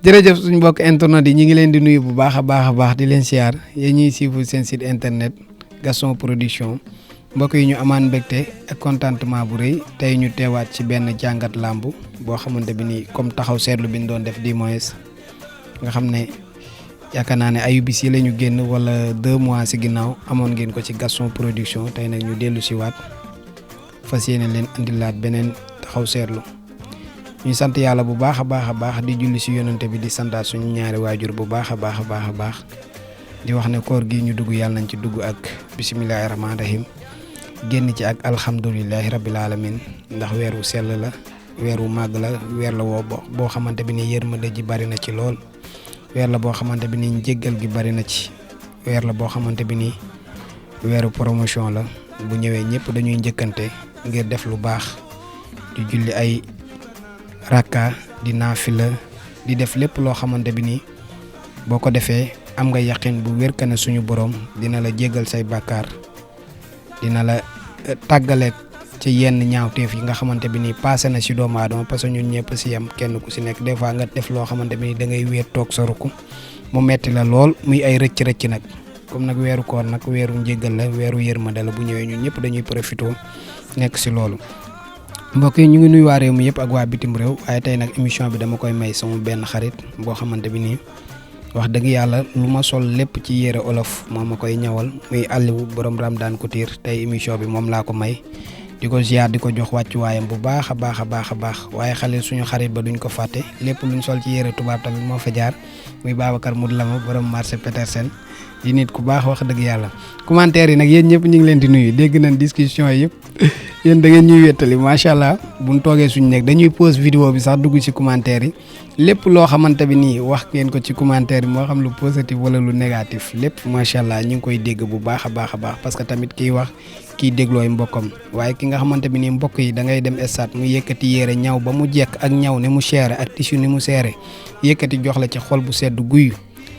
jërëjëf suñu mbokk internet yi ñi ngi leen di nuyu bu baax a baax di leen siyaar yéen ñuy suivre seen site internet Gaston Production mbokk yi ñu amaan mbégte ak contentement bu rëy tey ñu teewaat ci benn jàngat làmb boo xamante bi ni comme taxaw seetlu bi ñu doon def 10 mois nga xam ne yaakaar naa ne ayu bis yi la ñu génn wala 2 mois si ginnaaw amoon ngeen ko ci Gaston Production tey nag ñu dellu si waat fas yéene leen indilaat beneen taxaw seetlu ñu sant yàlla bu baax a baax di julli si yonante bi di santaat suñu ñaari waajur bu baax a baax di wax ne koor gi ñu dugg yàlla nañ ci dugg ak bisimilahi rahmaani rahim génn ci ak alhamdulilahi rabil alamin ndax weer wu sell la weer wu màgg la weer la woo boo xamante bi ni yërmande ji bari na ci lool weer la boo xamante bi ni njéggal gi bari na ci weer la boo xamante bi ni weeru promotion la bu ñëwee ñëpp dañuy njëkkante ngir def lu baax di julli ay rakka di naafila di def lépp loo xamante bi ni boo ko defee am nga yaqin bu wér ka ne suñu borom dina la jéggal say bàkkaar dina la tàggaleeg ci yenn ñaawteef yi nga xamante bi ni passé na si doomu aadama parce que ñun ñëpp si yam kenn ku si nekk des fois nga def loo xamante bi ni da ngay wéet toog sa ruku mu metti la lool muy ay rëcc nag comme nag weeru koor nag weeru njéggal la weeru yërmande la bu ñëwee ñun ñëpp dañuy profité nekk si loolu. mbokk yi ñu ngi nuyu waa réew mi yëpp ak waa bitim réew waaye tey nag émission bi dama koy may sama benn xarit boo xamante bi nii wax dëgg yàlla lu ma sol lépp ci yére olof moo ma koy ñawal muy Aliou borom Ramdan Couture tey émission bi moom laa ko may di ko ziar di ko jox wàccuwaayam bu baax a baax waaye xale suñu xarit ba duñ ko fàtte lépp luñ sol ci yére tubaab tamit moo fa jaar muy Babacar Moudlama borom marché Petersen di nit ku baax wax dëgg yàlla commentaire yi nag yéen ñëpp ñu ngi leen di nuyu dégg nañ discussion yëpp yéen da ngeen ñuy wéttali macha allah buñ toogee suñu nekk dañuy pause vidéo bi sax dugg ci commentaire yi lépp loo xamante bi nii wax ngeen ko ci commentaire yi moo xam lu positif wala lu négatif lépp macha allah ñu ngi koy dégg bu baax a baax parce que tamit kiy wax kiy déglooy mbokkam waaye ki nga xamante bi nii mbokk yi da ngay dem stade mu yëkkati yére ñaw ba mu jekk ak ñaw ni mu seere ak tissu ni mu seere yëkkati jox la ci xol bu sedd guyu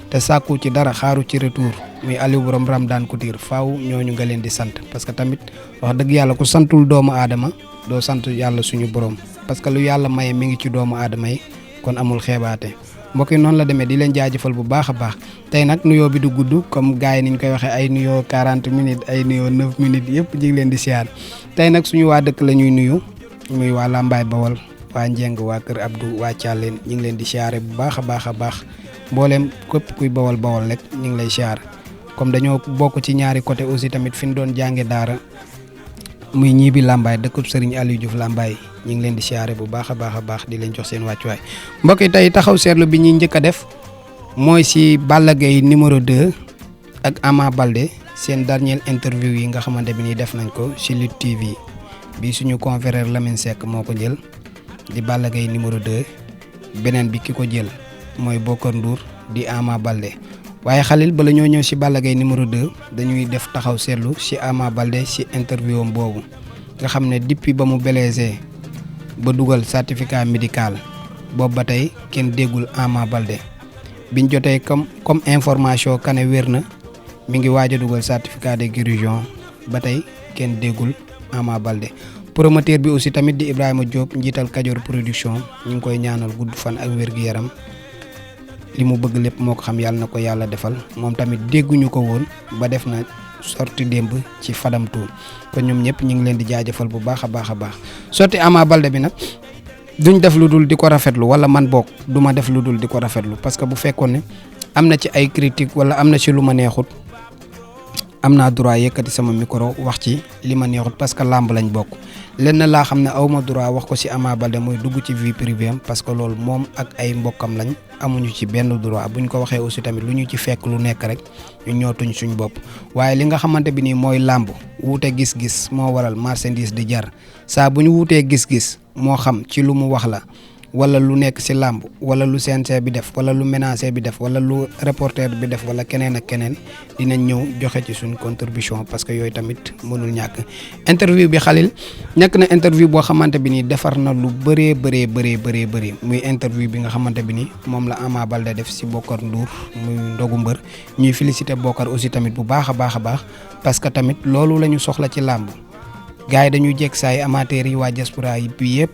te sàkku ci dara xaaru ci retour muy Aliou borom Ramdan Couture faaw ñooñu nga leen di sant parce que tamit wax dëgg yàlla ku santul doomu aadama doo sant yàlla suñu borom parce que lu yàlla maye mi ngi ci doomu aadama yi kon amul xeebaate mbokk yi noonu la demee di leen jaajëfal bu baax a baax tey nag nuyoo bi du gudd comme gars yi niñ koy waxee ay nuyoo 40 minutes ay nuyoo 9 minutes yëpp ñu ngi leen di siyaar tey nag suñu waa dëkk la ñuy nuyu muy waa Lambaay Bawol waa Njeng waa Kër Abdou waa Thialène ñu ngi leen di siyaare bu baax a baax mbooleem képp kuy bawal rek ñu ngi lay siyaar comme dañoo bokk ci ñaari côté aussi tamit fi ñu doon jànge daara muy ñii bi Lambaay dëkkub Serigne Aliou Diouf Lambaay ñu ngi leen di siyaare bu baax a baax di leen jox seen wàccuwaay mbokk yi tey taxaw seetlu bi ñuy njëkk a def mooy si Balla Gaye numéro 2 ak Ama Baldé seen dernier interview yi nga xamante bi ni def nañ ko si Lutte TV bi suñu confrère Lamine Seck moo ko jël di Balla Gaye numéro 2 beneen bi ki ko jël mooy Bokar Ndour di Ama Baldé waaye xalil bala ñoo ñëw si Balla Gaye numéro 2 dañuy def taxaw seetlu si Ama Baldé si interview am boobu nga xam ne depuis ba mu blessé ba dugal certificat médical boobu ba tey kenn déggul Ama Baldé biñ jotee comme information kane wér na mi ngi waaj a dugal certificat de guérison ba tey kenn déggul Ama Baldé promoteur bi aussi tamit di Ibrahima Diop njiital Kajoor production ñu ngi koy ñaanal gudd fan ak wér-gu-yaram li mu bëgg lépp moo ko xam yàlla na ko yàlla defal moom tamit dégguñu ko woon ba def na sorti démb ci Fadam Tour kon ñoom ñëpp ñu ngi leen di jaajëfal bu baax a baax sorti Ama Baldé bi nag duñ def lu dul di ko rafetlu wala man boog du ma def lu dul di ko rafetlu parce que bu fekkoon ne am na ci ay critique wala am na ci lu ma neexut am naa droit yëkkati sama micro wax ci li ma neexut parce que làmb lañ bokk lenn laa xam ne awma droit wax ko ci Ama Baldé mooy dugg ci vie privée am parce que loolu moom ak ay mbokkam lañ amuñu ci benn droit buñ ko waxee aussi tamit lu ñu ci fekk lu nekk rek ñu ñootuñ suñ bopp waaye li nga xamante bi nii mooy làmb wuute gis-gis moo waral marchandise di jar saa bu ñu wuutee gis-gis moo xam ci lu mu wax la wala lu nekk ci làmb wala lu CNG bi def wala lu ménager bi def wala lu reporter bi def wala keneen ak keneen dinañ ñëw joxe ci suñ contribution parce que yooyu tamit mënul ñàkk interview bi Khalil nekk na interview boo xamante bi nii defar na lu bëree muy interview bi nga xamante bi ni moom la Ama Baldé def ci Bokar Ndour muy ndogu mbër ñuy féliciter Bokar aussi tamit bu baax a baax parce que tamit loolu la ñu soxla ci làmb gars yi dañuy jekk saay amateurs yi waa diaspora yi bi yëpp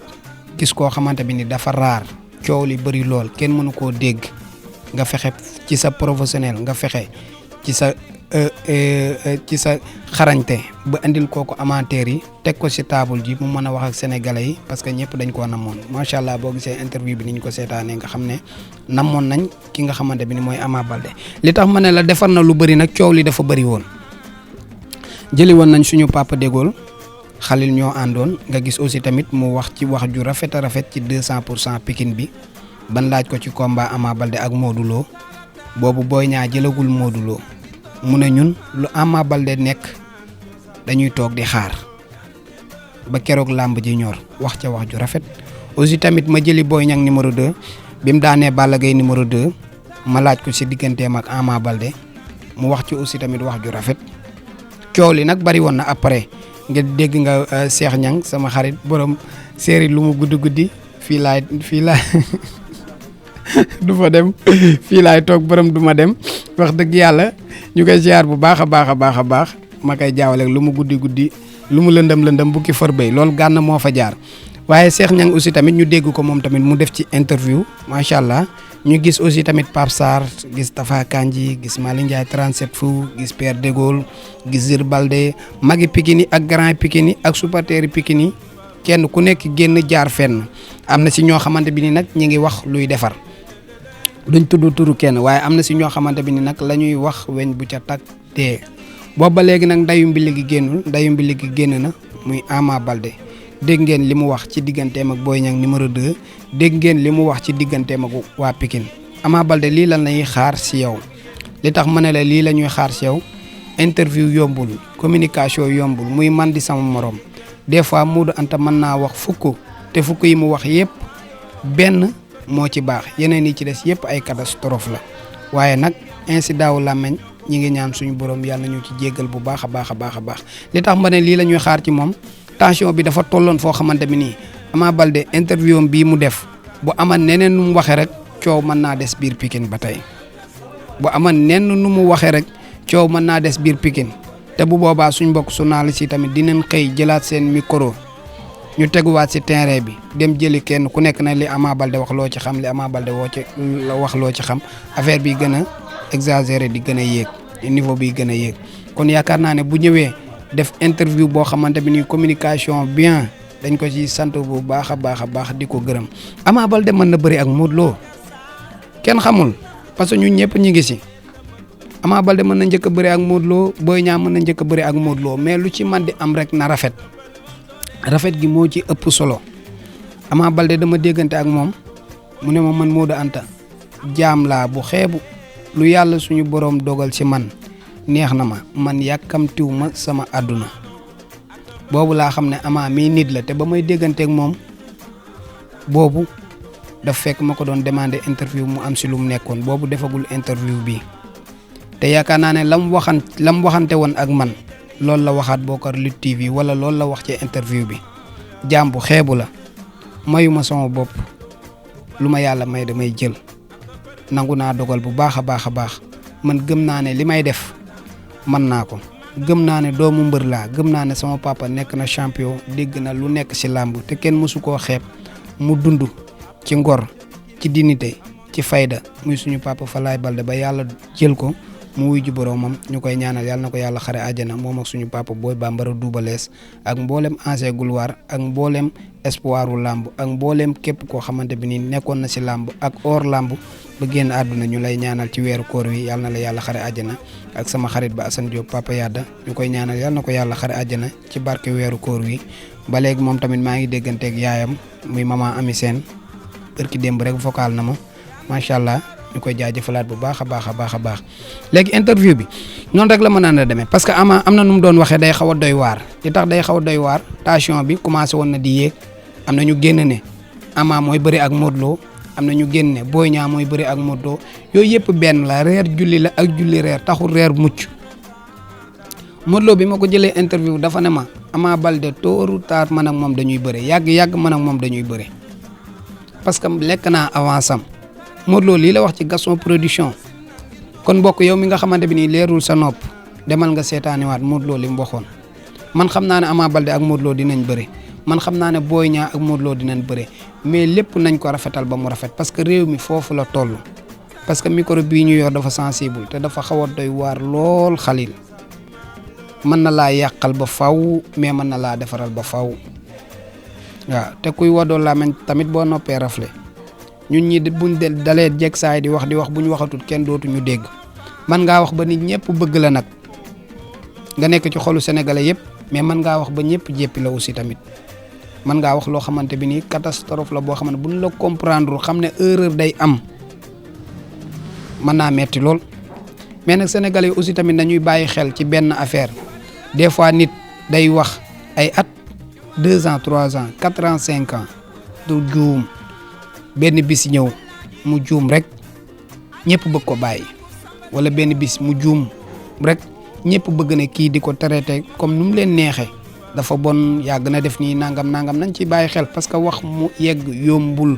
gis koo xamante bi ni dafa raar coow li bëri lool kenn mënu koo dégg nga fexe ci sa professionnel nga fexe ci sa xarañte ba andil kooku amateur yi teg ko ci table ji mu mën a wax ak sénégalais yi parce que ñëpp dañ koo namoon macha allah boo gisee interview bi ni ñu ko seetaanee nga xam ne namoon nañ ki nga xamante bi ni mooy Ama Baldé li tax ma ne la defar na lu bëri nag coow li dafa bëri woon jëli woon nañ suñu papa dégool Khalil ñoo àndoon nga gis aussi tamit mu wax ci wax ju rafet a rafet ci 200% Pikine bi ban laaj ko ci combat Ama Baldé ak Modou Lo boobu Boy Niang jëlagul Modou Lo mu ne ñun lu Ama Baldé nekk dañuy toog di xaar ba keroog làmb ji ñor wax ca wax ju rafet aussi tamit ma jëli Boy Niang numéro 2 bi mu daanee Balla Gaye numéro 2 ma laaj ko ci digganteem ak Ama Baldé mu wax ci aussi tamit wax ju rafet coow li nag bari woon na après nga dégg nga Cheikh Niang sama xarit borom série lu mu guddi fii laay du fa dem fii laay toog borom du ma dem wax dëgg yàlla ñu koy ziar bu baax a baax ma koy jaawale lu mu guddi lu mu lëndëm bukki forbey loolu gànn moo fa jaar waaye Cheikh Niang aussi tamit ñu dégg ko moom tamit mu def ci interview macha allah ñu gis aussi tamit Pape Sarr gis Tafa Kandji gis Malick Ndiaye 37 fu gis Père de Gaulle gis Zir Baldé magi Pikine ak grand Pikine ak supporteri Pikine kenn ku nekk génn jaar fenn am na si ñoo xamante bi ni nag ñi ngi wax luy defar duñ tudd turu kenn waaye am na si ñoo xamante bi ni nag la ñuy wax weñ bu ca tag tee boobu ba léegi nag ndayu mbili gi génnul ndayu mbili gi génn na muy Ama Baldé dégg ngeen li mu wax ci digganteem ak Boy Niang numéro 2 dégg ngeen li mu wax ci digganteem ak waa Pikine Ama Baldé lii lan lañuy xaar si yow li tax ma ne la lii la ñuy xaar si yow interview yombul communication yombul muy man di sama morom des fois Modou Anta mën naa wax fukk te fukk yi mu wax yëpp benn moo ci baax yeneen yi ci des yëpp ay catastrophe la waaye nag incident wu làmmeñ ñi ngi ñaan suñu borom yàlla nañu ci jéggal bu baax a baax li tax ma ne lii la ñuy xaar ci moom tension bi dafa tolloon foo xamante bi nii Ama Baldé interview am bii mu def bu aman neneen nu mu waxee rek coow mën naa des biir Pikine ba tey bu aman nenn nu mu waxee rek coow mën naa des biir Pikine te bu boobaa suñ mbokk journaliste yi tamit dinañ xëy jëlaat seen micro ñu teguwaat ci terrain bi dem jëli kenn ku nekk na li Ama Baldé wax loo ci xam li Ama Baldé wax loo ci xam affaire bi gën a exagéré di gën a yéeg niveau bi gën a yéeg kon yaakaar naa ne bu ñëwee def interview boo xamante bi ni communication bien dañ ko ci sant bu baax a baax di ko gërëm Ama Baldé mën na bëri ak Modou Lo kenn xamul parce que ñun ñëpp ñi ngi ci Ama Baldé mën na njëkk a bëri ak Modou Lo Boy Niang mën na njëkk a bëri ak Modou Lo mais lu ci man di am rek na rafet gi moo ci ëpp solo Ama Baldé dama déggante ak moom mu ne ma man Modou Anta jaam laa bu xeebu lu yàlla suñu boroom dogal ci man neex na ma man yàkkamtiw ma sama àdduna boobu laa xam ne Ama mii nit la te ba may dégganteeg moom boobu daf fekk ma ko doon demander interview mu am si lu mu nekkoon boobu defagul interview bi te yaakaar naa ne lam waxante woon ak man loolu la waxaat Bocar Lutte TV wala loolu la wax ci interview bi jaam bu xeebu la mayuma sama bopp lu ma yàlla may damay jël nangu naa dogal bu baax a baax man gëm naa ne li may def mën naa ko gëm naa ne doomu mbër laa gëm naa ne sama papa nekk na champion dégg na lu nekk ci làmb te kenn mësu koo xeeb mu dund ci ngor ci dignité ci fayda muy suñu papa Falaye Baldé ba yàlla jël ko mu wuy ji boroomam ñu koy ñaanal yàlla na ko yàlla xare àjjana moom ak suñu papa Boy Bambara Doubalès ak mboolem ancien gloire ak mboolem espoiru làmb ak mboolem képp koo xamante bi ni nekkoon na ci làmb ak hors làmb ba génn àdduna ñu lay ñaanal ci weeru koor wi yàlla na la yàlla xare àjjana ak sama xarit ba Assane Diop papa Yadda ñu koy ñaanal yàlla na ko yàlla xare àjjana ci barke weeru koor wi ba léegi moom tamit maa ngi dégganteeg yaayam muy maman Ami Sène bërki démb rek vocal na ma macha allah ñu koy jaajëfalaat bu baax a baax léegi interview bi noonu rek la mën a demee parce que Ama am na nu mu doon waxee day xaw a doy waar li tax day xaw a doy waar tension bi commencé woon na di yéeg am na ñu génn ne Ama mooy bëri ak Modou Lo am na ñu génn ne Boy Niang mooy bëri ak Modou Lo yooyu yëpp benn la reer julli la ak julli reer taxul reer mucc Modou Lo bi ma ko jëlee interview dafa ne ma Ama Baldé tôt ou tard man ak moom dañuy bëri yàgg man ak moom dañuy bëri parce que lekk naa avance am Modou Lo lii la wax ci Gaston Production kon mbokk yow mi nga xamante bi nii leerul sa nopp demal nga seetaaniwaat Modou Lo li mu waxoon man xam naa ne Ama Baldé ak Modou Lo dinañ bëri man xam naa ne Boy Niang ak Modou Lo dinañ bëre mais lépp nañ ko rafetal ba mu rafet parce que réew mi foofu la toll parce que micro bii ñu yor dafa sensible te dafa xaw a doy waar lool Khalil mën na laa yàqal ba faw mais mën na laa defaral ba faw waaw te kuy wadoo làmmiñ tamit boo noppee rafle ñun ñi buñ dalee jeg saay di wax bu ñu waxatut kenn dootuñu dégg man ngaa wax ba nit ñëpp bëgg la nag nga nekk ci xolu sénégalais yëpp mais man ngaa wax ba ñëpp jéppi la aussi tamit man ngaa wax loo xamante bi nii catastrophe la boo xam ne buñ la comprendre xam ne erreur day am mën naa metti lool mais nag sénégalais yi aussi tamit nañuy bàyyi xel ci benn affaire des fois nit day wax ay at 2 ans 3 ans 4 ans 5 ans du juum benn bis ñëw mu juum rek ñëpp bëgg ko bàyyi wala benn bis mu juum rek ñëpp bëgg ne kii di ko traité comme nu mu leen neexee dafa bon yàgg na def nii nangam nañ ci bàyyi xel parce que wax mu yegg yombul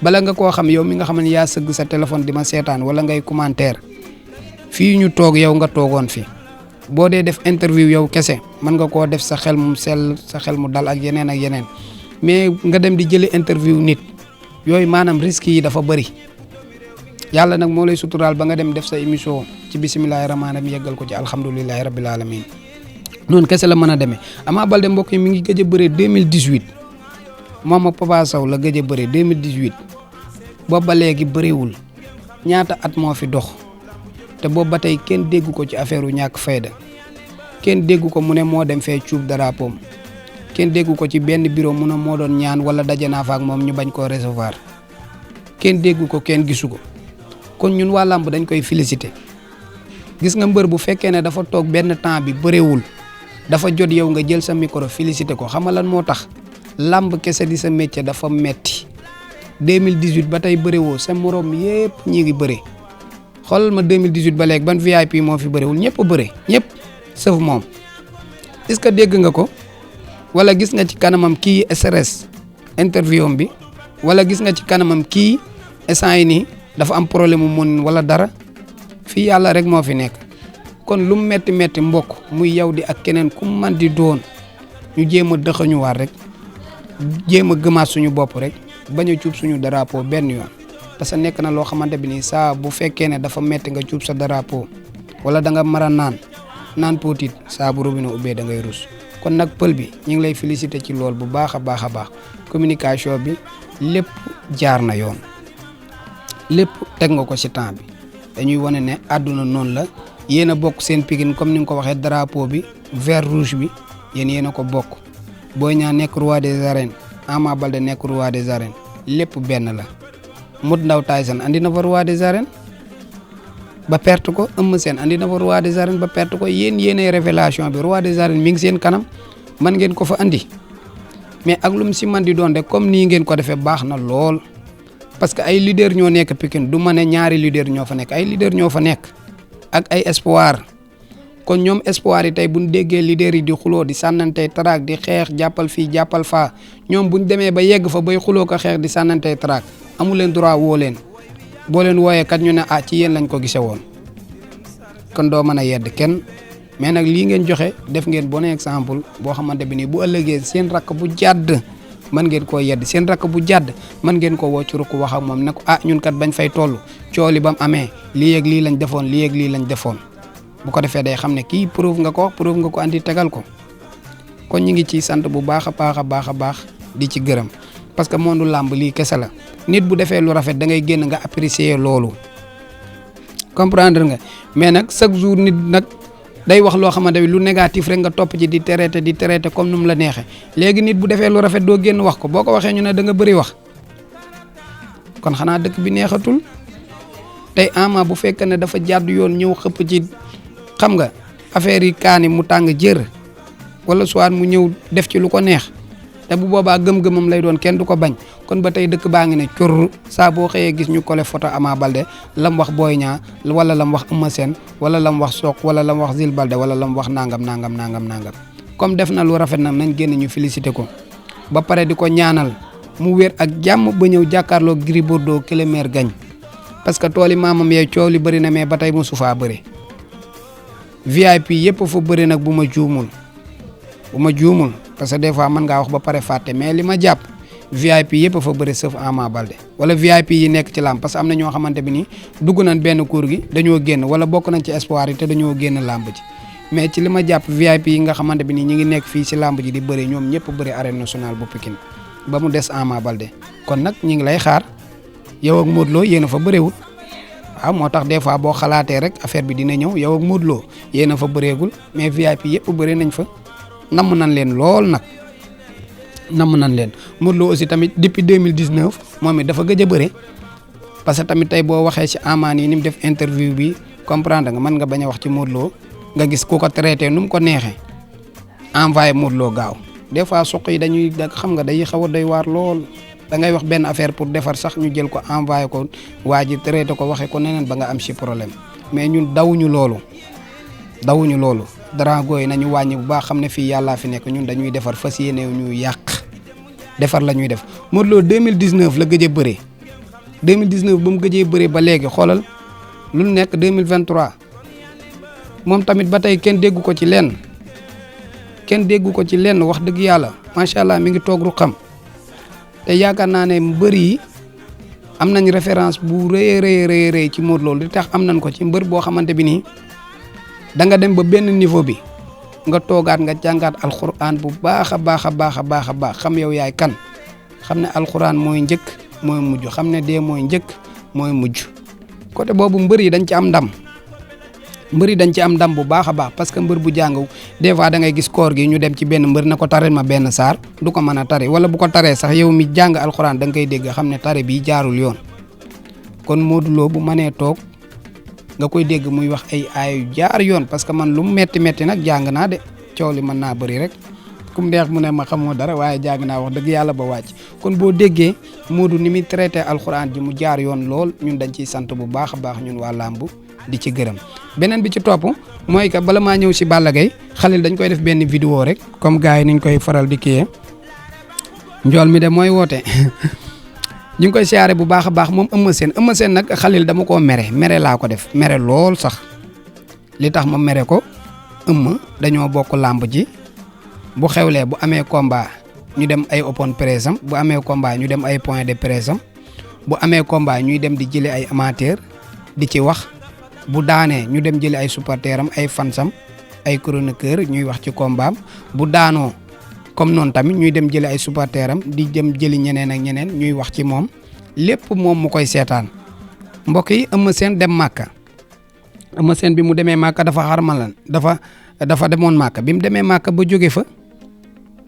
bala nga koo xam yow mi nga xam ne yaa sëgg sa téléphone di ma seetaan wala ngay commentaire fii ñu toog yow nga toogoon fi boo dee def interview yow kese mën nga koo def sa xel mu sell sa xel mu dal ak yeneen mais nga dem di jëli interview nit yooyu maanaam risque yi dafa bëri yàlla nag moo lay suturaal ba nga dem def sa émission ci bisimilahi rahmaani rahim yeggal ko ci alhamdulilahi rabbil alamin noonu kese la mën a demee Ama Baldé mbokk yi mi ngi gëj a bëre 2018 moom ak Papa Sow la gëj a bëre 2018 boobu ba léegi bëriwul ñaata at moo fi dox te boobu ba tey kenn déggu ko ci affaire u ñàkk fayda kenn déggu ko mu ne moo dem fee cuub drapeau kenn déggu ko ci benn bureau mu ne moo doon ñaan wala daje naa fa ak moom ñu bañ koo recevoir kenn déggu ko kenn gisu ko kon ñun waa làmb dañ koy féliciter gis nga mbër bu fekkee ne dafa toog benn temps bi bëreewul dafa jot yow nga jël sa micro féliciter ko xam nga lan moo tax làmb kese di sa métier dafa metti 2018 ba tey bëreewoo sa morom yëpp ñi ngi bëre xoolal ma 2018 ba léegi ban VIP moo fi bëreewul ñëpp bëre ñëpp sauf moom est-ce que dégg nga ko wala gis nga ci kanamam kii SRS interview bi wala gis nga ci kanamam kii instant yi nii dafa am problème mu mun wala dara fii yàlla rek moo fi nekk kon lu mu metti mbokk muy yow di ak keneen ku man di doon ñu jéem a dëxañuwaat rek jéem a gëmaat suñu bopp rek bañ a cuub suñu drapeau benn yoon parce que nekk na loo xamante bi nii saa bu fekkee ne dafa metti nga cuub sa drapeau wala da nga mar a naan potit saa bu robinet ubbee da ngay rus kon nag pël bi ñu ngi lay féliciter ci lool bu baax a baax communication bi lépp jaar na yoon lépp teg nga ko ci temps bi dañuy wane ne àdduna noonu la yéen a bokk seen Pikine comme ni nga ko waxee drapeau bi vert rouge bi yéen a ko bokk Boy Niang nekk roi des arènes Ama Baldé nekk roi des arènes lépp benn la Modou Ndaw Tyson andi na fa roi des arènes ba perte ko Eumeu Sène andi na fa roi des arènes ba perte ko yéenay révélation bi roi des arènes mi ngi seen kanam man ngeen ko fa andi mais ak lu mu si man di doon rek comme nii ngeen ko defee baax na lool parce que ay leader ñoo nekk Pikine du ma ne ñaari leader ñoo fa nekk ay leader ñoo fa nekk ak ay espoir kon ñoom espoir yi tey buñ déggee leader yi di xuloo di sànnantey traak di xeex jàppal fii jàppal faa ñoom buñ demee ba yegg fa bay xuloo ko xeex di sànnantey traak amu leen droit woo leen boo leen wooyee kat ñu ne ci yéen lañ ko gise woon kon doo mën a yedd kenn mais nag lii ngeen joxe def ngeen bon exemple boo xamante bi nii bu ëllëgee seen rakk bu jàdd mën ngeen koo yedd seen rakk bu jàdd mën ngeen ko woo ci rukk wax ak moom ne ko ñun kat bañ fay toll cooli ba mu amee lii ak lii lañ defoon lii ak lii lañ defoon bu ko defee day xam ne kii preuve nga ko andi tegal ko kon ñu ngi ciy sant bu baax a baax di ci gërëm parce que monde làmb lii kese la nit bu defee lu rafet da ngay génn nga apprécier loolu comprendre nga mais nag chaque jour nit nag day wax loo xamante ni lu négatif rek nga topp ci di traité comme nu mu la neexee léegi nit bu defee lu rafet doo génn wax ko boo ko waxee ñu ne da nga bëri wax kon xanaa dëkk bi neexatul tey Ama bu fekkee ne dafa jàdd yoon ñëw xëpp ci xam nga affaire yi kaani mu tàng jër wala soit mu ñëw def ci lu ko neex te bu boobaa gëm-gëmam lay doon kenn du ko bañ kon ba tey dëkk baa ngi ne cur saa boo xëyee gis ñu collé photo Ama Baldé lam wax Boy Niang wala lam wax Eumeu Sène wala lam wax Sokh wala lam wax Zil Baldé wala lam wax nangam comme def na lu rafet nag nañ génn ñu félicité ko ba pare di ko ñaanal mu wér ak jàmm ba ñëw jàkkaarloo Gris Bordeaux que le maire gagne parce que tooli maamam yee coow li bëri na mais ba tey mosu faa bëri VIP yëpp fa bëri nag bu ma juumul parce que des fois mën ngaa wax ba pare fàtte mais li ma jàpp VIP yëpp a fa bëri sauf Ama Baldé wala VIP yi nekk ci làmb parce que am na ñoo xamante bi ni dugg nañ benn cour gi dañoo génn wala bokk nañ ci espoir yi te dañoo génn làmb ji mais ci li ma jàpp VIP yi nga xamante bi ni ñi ngi nekk fii si làmb ji di bëri ñoom ñëpp bëri arène nationale bu Pikine ba mu des Ama Baldé kon nag ñi ngi lay xaar yow ak Modou Lo yéen a fa bëreewul waaw moo tax des fois boo xalaatee rek affaire bi dina ñëw yow ak Modou Lo yéen a fa bëreegul mais VIP yëpp bëri nañ fa namm nañ leen lool nag namm nañ leen Modou Lo aussi tamit depuis 2019 moom it dafa gëj a bëre parce que tamit tey boo waxee ci Ama yi ni mu def interview bi comprendre nga mën nga bañ a wax ci Modou Lo nga gis ku ko traité nu mu ko neexee envoyé Modou Lo gaaw des fois suq yi dañuy xam nga day xaw a doy waar lool da ngay wax benn affaire pour defar sax ñu jël ko envoyé ko waa ji traité ko waxee ko neneen ba nga am ci problème mais ñun dawuñu loolu Drago yi nañu wàññi bu baax xam ne fii yàllaa fi nekk ñun dañuy defar fas yéene ñu yàq defar la ñuy def Modou Lo 2019 la gëj a bëree 2019 ba mu gëjee bëree ba léegi xoolal lu nekk 2023 moom tamit ba tey kenn déggu ko ci lenn wax dëgg yàlla macha allah mi ngi toog ru xam te yaakaar naa ne mbër yi am nañ référence bu rëy ci Modou Lo li tax am nañ ko ci mbër boo xamante bi nii da nga dem ba benn niveau bi nga toogaat nga jàngaat alxuraan bu baax a baax xam yow yaay kan xam ne alxuraan mooy njëkk mooy mujj xam ne dee mooy njëkk mooy mujj côté boobu mbër yi dañ ci am ndam bu baax a baax parce que mbër bu jàng des fois da ngay gis koor gi ñu dem ci benn mbër na ko taril ma benn saar du ko mën a tari wala bu ko taree sax yow mi jàng alxuraan da nga koy dégg xam ne tari bi jaarul yoon kon Modou Lo bu mënee toog nga koy dégg muy wax ay aayu jaar yoon parce que man lu mu metti nag jàng naa de coow li mën naa bëri rek kum neex mu ne ma xamoo dara waaye jàng naa wax dëgg yàlla ba wàcc kon boo déggee Modou ni muy traité alxuraan ji mu jaar yoon lool ñun dañ ciy sant bu baax a baax ñun waa làmb di ci gërëm beneen bi ci topp mooy que bala maa ñëw si Balla Gaye Khalil dañ koy def benn vidéo rek comme gars yi niñ koy faral di kiyee njool mi de mooy woote ñu ngi koy siyaare bu baax a baax moom Eumeu Sène nag Khalil dama koo mere laa ko def mere lool sax li tax ma mere ko Eumeu dañoo bokk làmb ji bu xewlee bu amee combat ñu dem ay open press am bu amee combat ñu dem ay point de presse am bu amee combat ñuy dem di jëlee ay amateur di ci wax bu daanee ñu dem jëli ay supporter am ay fansam ay chroniqueur ñuy wax ci combat am bu daanoo comme noonu tamit ñuy dem jëli ay supporter am di dem jëli ñeneen ak ñeneen ñuy wax ci moom lépp moom mu koy seetaan mbokk yi Eumeu Sène dem Màkka Eumeu Sène bi mu demee Màkka dafa xarmalan dafa demoon Màkka bi mu demee Màkka ba jóge fa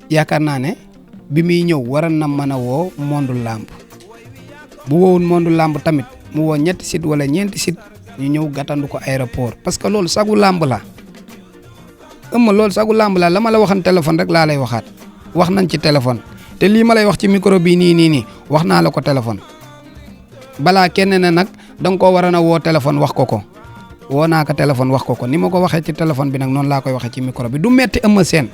yaakaar naa ne bi muy ñëw waroon na mën a woo mondu làmb bu woowul mondu làmb tamit mu woo ñetti site wala ñeenti site ñu ñëw gàttandu ko aéroport parce que loolu sagu làmb la Eumeu loolu sagu làmb la ma la waxan téléphone rek laa lay waxaat wax nañ ci téléphone te lii ma lay wax ci micro bi nii wax naa la ko téléphone balaa kenn ne nag da nga koo waroon a woo téléphone wax ko woo naa ko téléphone wax ko ni ma ko waxee ci téléphone bi nag noonu laa koy waxee ci micro bi du metti Eumeu Sène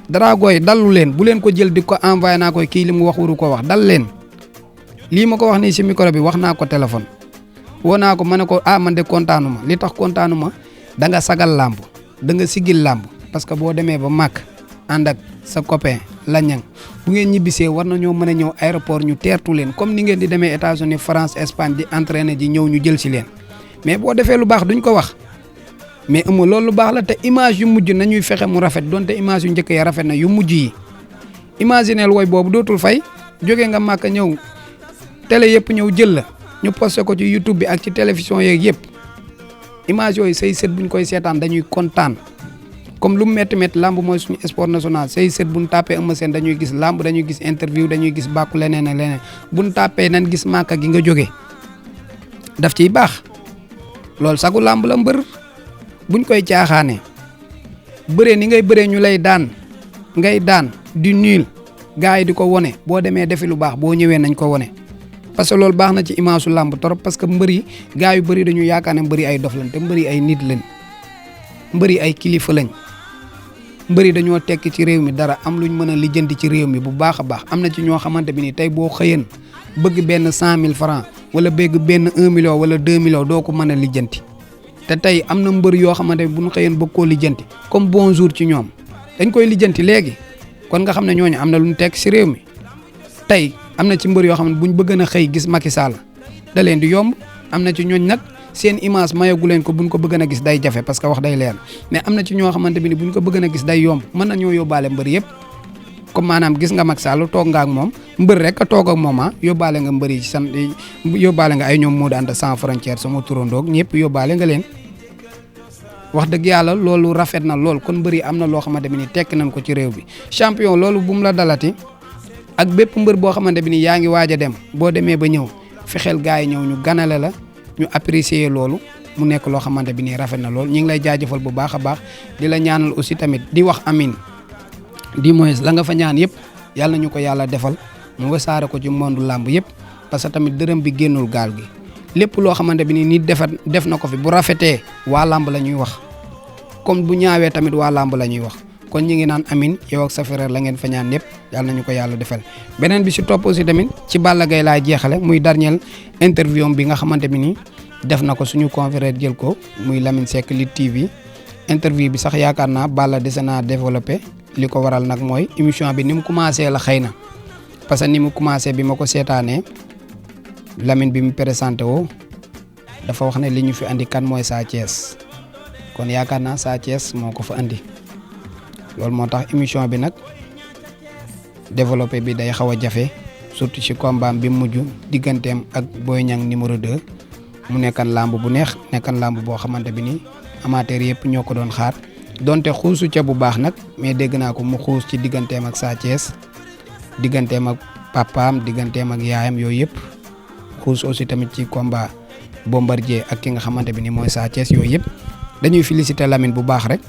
Drago yi dallu leen bu leen ko jël di ko envoyé naa koy kii li mu wax waru ko wax dal leen lii ma ko wax nii ci micro bi wax naa ko téléphone woo naa ko ma ne ko man de kontaanu ma li tax kontaanu ma da nga sagal làmb da nga sigil làmb parce que boo demee ba màkk ànd ak sa copain la ñang bu ngeen ñibbisee war nañoo mën a ñëw aéroport ñu teertu leen comme ni ngeen di demee États-Unis France Espagne di entraîner ji ñëw ñu jël si leen mais boo defee lu baax duñ ko wax mais Eumeu loolu lu baax la te image yu mujj nañuy fexe mu rafet donte image yu njëkk ya rafet na yu mujj yi imagineel woy boobu dootul fay jógee nga màkk ñëw télé yëpp ñëw jël la ñu posté ko ci YouTube bi ak ci télévision yeeg yëpp image yooyu say sët buñ koy seetaan dañuy kontaan comme lu mu métti lamb mooy suñu sport national say sët buñ tàppee Eumeu Sène dañuy gis lamb dañuy gis interview dañuy gis bàkku leneen ak leneen buñ tàppee nañ gis màkka gi nga jógee daf ciy baax loolu sagu lamb la mbër buñ koy caaxaanee bëree ni ngay bëree ñu lay daan ngay daan di nul gars yi di ko wone boo demee defi lu baax boo ñëwee nañ ko wone parce que loolu baax na ci image su làmb trop parce que mbër yi gars yu bëri dañu yaakaar ne mbër yi ay dof lañ te mbër yi ay nit lañ mbër yi ay kilifa lañ mbër yi dañoo tekki ci réew mi dara am luñ mën a lijjanti ci réew mi bu baax a baax am na ci ñoo xamante bi ni tey boo xëyeen bëgg benn 100 000 francs wala bëgg benn 1 million wala 2 millions doo ko mën a lijjanti te tey am na mbër yoo xamante bi bu ñu xëyeen bëgg koo lijjanti comme bonjour ci ñoom dañ koy lijjanti léegi kon nga xam ne ñooñu am na lu ñu tekk si réew mi tey am na ci mbër yoo xam ne buñ bëgg a xëy gis Macky Sall da leen di yomb am na ci ñooñ nag seen image mayagu leen ko buñ ko bëgg a gis day jafe parce que wax day leer mais am na ci ñoo xamante bi ni buñ ko bëgg a gis day yomb mën nañoo yóbbaale mbër yëpp comme maanaam gis nga Macky Sall toog nga ak moom mbër rek a toog ak moom yóbbaale nga mbër yi ci yóbbaale nga ay ñoom Modou Anta sans frontière sama turandoog ñëpp yóbbaale nga leen wax dëgg yàlla loolu rafet na lool kon mbër yi am na loo xamante bi ni tekk nañ ko ci réew bi champion loolu bu mu la dalati ak bépp mbër boo xamante bi ni yaa ngi waaj a dem boo demee ba ñëw fexeel gars yi ñëw ñu ganale la ñu apprécier loolu mu nekk loo xamante bi nii rafet na lool ñu ngi lay jaajëfal bu baax a baax di la ñaanal aussi tamit di wax amin di moins la nga fa ñaan yëpp yàlla nañu ko yàlla defal mu wasaare ko ci monde làmb yëpp parce que tamit dërëm bi génnul gaal gi lépp loo xamante bi ni nit def na ko fi bu rafetee waa làmb la ñuy wax comme bu ñaawee tamit waa làmb la ñuy wax kon ñi ngi naan amin yow ak sa frère la ngeen fa ñaan yëpp yàlla nañu ko yàlla defal beneen bi si topp aussi tamit ci Balla Gaye laa jeexale muy dernier interview bi nga xamante bi ni def na ko suñu confrère jël ko muy Lamine Seck Lutte TV interview bi sax yaakaar naa Balla dese naa développé li ko waral nag mooy émission bi ni mu commencé la xëy na parce que ni mu commencé bi ma ko seetaanee Lamine bi mu présenté woo dafa wax ne li ñu fi andi kan mooy Sa Thiès kon yaakaar naa Sa Thiès moo ko fa andi loolu moo tax émission bi nag développé bi day xaw a jafe surtout ci combat bi mujj digganteem ak Boy Niang numéro 2 mu nekkan làmb bu neex nekkan làmb boo xamante bi ni amateur yëpp ñoo ko doon xaar donte xuusu ca bu baax nag mais dégg naa ko mu xuus ci digganteem ak Sa Thiès digganteem ak papaam digganteem ak yaayam yooyu yëpp xuus aussi tamit ci combat Bombardier ak ki nga xamante bi ni mooy Sa Thiès yooyu yëpp dañuy féliciter Lamine bu baax rek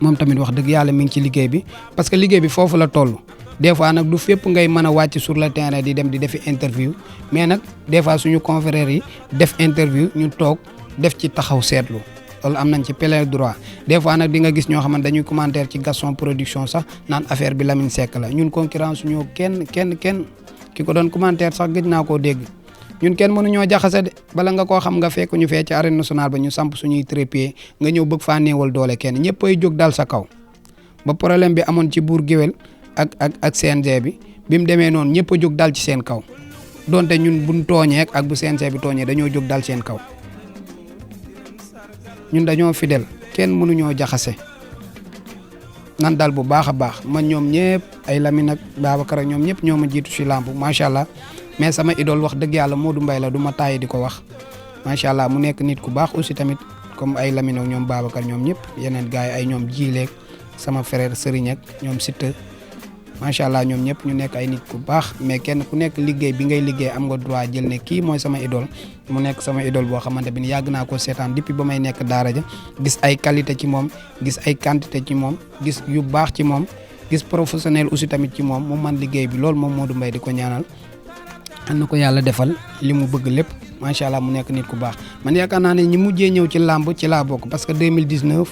moom tamit wax dëgg yàlla mi ngi ci liggéey bi parce que liggéey bi foofu la toll des fois nag du fépp ngay mën a wàcc sur le terrain di dem di defi interview mais nag des fois suñu confrères yi def interview ñu toog def ci taxaw seetlu loolu am nañ ci plein droit des fois nag di nga gis ñoo xamante dañuy commentaire ci Gaston Production sax naan affaire bi Lamine Seck la ñun concurrence ñoo kenn ki ko doon commentaire sax gëj naa koo dégg ñun kenn mënuñoo jaxase de bala nga koo xam nga fekk ñu fee ci arène nationale ba ñu samp suñuy trépied nga ñëw bëgg faa néewal doole kenn ñëpp ay jóg dal sa kaw ba problème bi amoon ci buur géwél ak CNG bi mu demee noonu ñëpp a jóg dal ci seen kaw donte ñun buñ tooñee ak bu CNG bi tooñee dañoo jóg dal seen kaw ñun dañoo fidèle kenn mënuñoo jaxase nan dal bu baax a baax man ñoom ñëpp ay Lamine ak Babacar ak ñoom ñëpp ñoo ma jiitu si làmb macha allah mais sama idole wax dëgg yàlla Modou Mbaye la du ma tàyyi di ko wax macha allah mu nekk nit ku baax aussi tamit comme ay Lamine ak ñoom Babacar ñoom ñëpp yeneen gars yi ay ñoom jiileeg sama frère Serigne ak ñoom Siteu macha allah ñoom ñëpp ñu nekk ay nit ku baax mais kenn ku nekk liggéey bi ngay liggéey am nga droit jël ne kii mooy sama idole mu nekk sama idole boo xamante bi ni yàgg naa ko seetaan depuis ba may nekk daara ja gis ay qualité ci moom gis ay quantité ci moom gis yu baax ci moom gis professionnel aussi tamit ci moom mu man liggéey bi loolu moom Modou Mbaye di ko ñaanal am na ko yàlla defal li mu bëgg lépp macha allah mu nekk nit ku baax man yaakaar naa ne ñi mujjee ñëw ci làmb ci laa bokk parce que 2019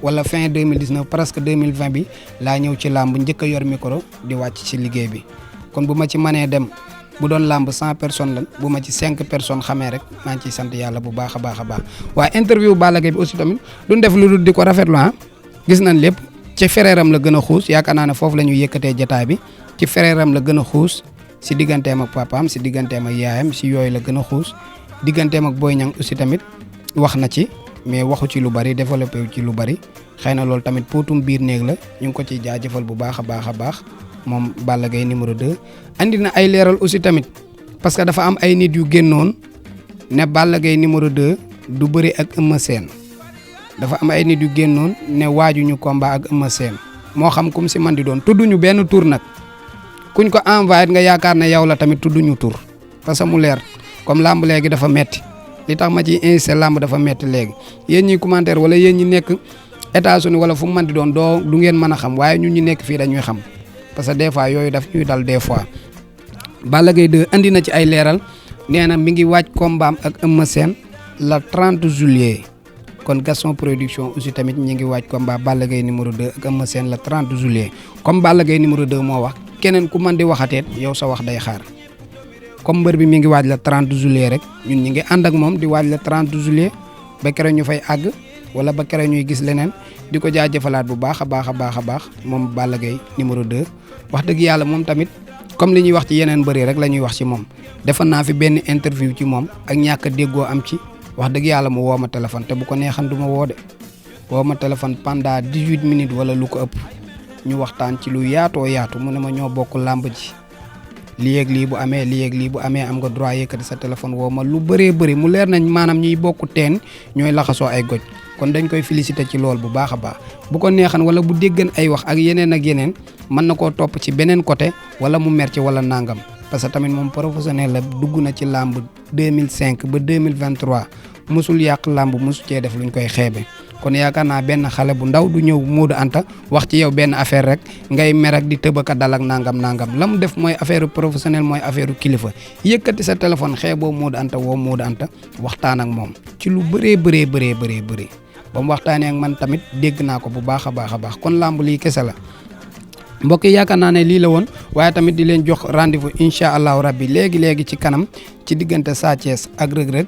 wala fin 2019 presque 2020 bi laa ñëw ci làmb njëkk a yor micro di wàcc ci liggéey bi kon bu ma ci mënee dem bu doon làmb 100 personnes lan bu ma ci 5 personnes xamee rek maa ngi ciy sant yàlla bu baax a baax a baax waaye interview Balla Gaye bi aussi tamit duñ def lu dul di ko rafetlu gis nañ lépp ci fereeram la gën a xuus yaakaar naa ne foofu la ñu yëkkatee jotaay bi ci fereeram la gën a xuus si digganteem ak papaam si digganteem ak yaayam si yooyu la gën a xuus digganteem ak Boy Niang aussi tamit wax na ci mais waxu ci lu bari développé wu ci lu bari xëy na loolu tamit póotum biir néeg la ñu ngi ko ciy jaajëfal bu baax a baax a baax moom Balla Gaye numéro 2. andi na ay leeral aussi tamit parce que dafa am ay nit yu génnoon ne Balla Gaye numéro 2 du bëri ak Eumeu Sène dafa am ay nit yu génnoon ne waajuñu combat ak Eumeu Sène moo xam kum si man di doon tudduñu benn tur nag kuñ ko envoyé nga yaakaar ne yow la tamit tudduñu tur parce que mu leer comme làmb léegi dafa metti li tax ma ciy insisté làmb dafa metti léegi yéen ñi commentaire wala yéen ñi nekk États-Unis wala fu mu mën di doon du ngeen mën a xam waaye ñun ñi nekk fii dañuy xam parce que des fois yooyu daf ñuy dal des fois. Balla Gaye 2 andi na ci ay leeral nee na mi ngi waaj combat ak Eumeu Sène le 30 juillet kon Gaston Production aussi tamit ñi ngi waaj combat Balla Gaye numéro 2 ak Eumeu Sène le 30 juillet comme Balla Gaye numéro 2 moo wax keneen ku mën di waxateet yow sa wax day xaar. comme mbër bi mi ngi waaj la 30 juillet rek ñun ñi ngi ànd ak moom di waaj la 30 juillet ba keroog ñu fay àgg wala ba kere ñuy gis leneen di ko jaajëfalaat bu baax a baax a baax a baax moom Balla Gaye numéro 2 wax dëgg yàlla moom tamit comme li ñuy wax ci yeneen bëri rek la ñuy wax ci moom defoon naa fi benn interview ci moom ak ñàkk a déggoo am ci wax dëgg yàlla mu woo ma téléphone te bu ko neexan du ma woo de woo ma téléphone pendant 18 minutes wala lu ko ëpp ñu waxtaan ci lu yaatoo yaatu mu ne ma ñoo bokk làmb ji lii ak lii bu amee lii ak lii bu amee am nga droit yëkkati sa téléphone woo ma lu bëree bëri mu leer nañ maanaam ñuy bokk teen ñooy laxasoo ay goj kon dañ koy féliciter ci lool bu baax a baax bu ko neexan wala bu déggan ay wax ak yeneen mën na koo topp ci beneen côté wala mu mer ci wala nangam parce que tamit moom professionnel la dugg na ci làmb 2005 ba 2023 mosul yàq làmb mosu cee def luñ koy xeebe kon yaakaar naa benn xale bu ndaw du ñëw Modou Anta wax ci yow benn affaire rek ngay mer ak di tëbaka dal ak nangam la mu def mooy affaire professionnel mooy affaire kilifa yëkkati sa téléphone xeeboo Modou Anta woo Modou Anta waxtaan ak moom ci lu bëree ba mu waxtaanee ak man tamit dégg naa ko bu baax a baax kon làmb lii kese la mbokk yi yaakaar naa ne lii la woon waaye tamit di leen jox rendez-vous incha allahu rabbi léegi ci kanam ci diggante Sa Thiès ak Reug Reug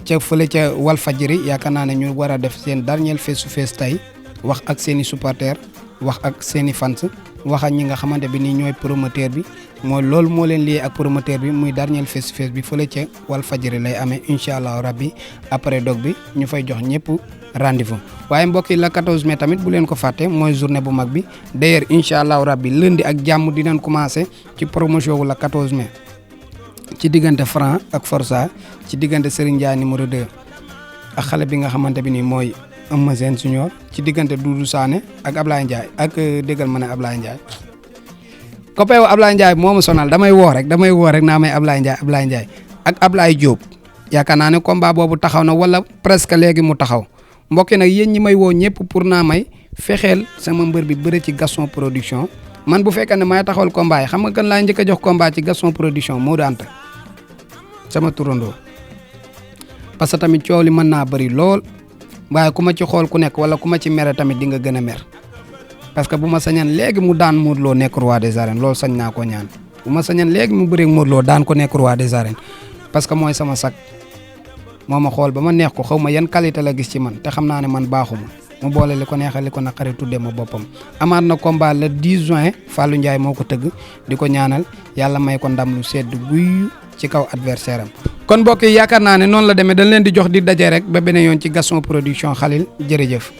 ca fële ca Walfadjri yaakaar naa ne ñu war a def seen dernier face to face tey wax ak seen i supporters wax ak seen i fans wax ak ñi nga xamante bi nii ñooy promoteur bi mooy loolu moo leen lié ak promoteur bi muy dernier face to face bi fële ca Walfadjri lay amee incha allahu rabbi après dog bi ñu fay jox ñëpp rendez-vous waaye mbokk yi la 14 mai tamit bu leen ko fàtte mooy journée bu mag bi d'ailleurs incha allahu rabbi lundi ak jàmm dinañ commencé ci promotion wu la 14 mai ci diggante Franc ak Forza ci diggante Serigne Ndiaye numéro 2 ak xale bi nga xamante bi nii mooy Eumeu Sène Junior ci diggante Doudou Sané ak Ablaye Ndiaye ak déggal ma ne Ablaye Ndiaye copain Ablaye Ndiaye moo ma sonal damay woo rek naa may Ablaye Ndiaye ak Ablaye Diop yaakaar naa ne combat boobu taxaw na wala presque léegi mu taxaw mbokk yi nag yéen ñi may woo ñëpp pour naa may fexeel sama mbër bi bëre ci Gaston Production man bu fekkee ne maay taxawal combat yi xam nga kan laa njëkk a jox combat ci Gaston Production Modou Anta sama turandoo parce que tamit coow li mën naa bëri lool waaye ku ma ci xool ku nekk wala ku ma ci mere tamit di nga gën a mer parce que bu ma sañan léegi mu daan Modou Lo nekk roi des arènes loolu sañ naa ko ñaan bu ma sañan léegi mu bëreeg Modou Lo daan ko nekk roi des arènes parce que mooy sama sak moo ma xool ba ma neex ko xaw ma yan qualité la gis ci man te xam naa ne man baaxuma mu boole li ko neexal li ko naqari tuddee ma boppam amaat na combat le 10 juin Fallou Ndiaye moo ko tëgg di ko ñaanal yàlla may ko ndam lu sedd guy ci kaw adversaire am kon mbokk yi yaakaar naa ne noonu la demee dañ leen di jox di daje rek ba beneen yoon ci Gaston Production Khalil jërëjëf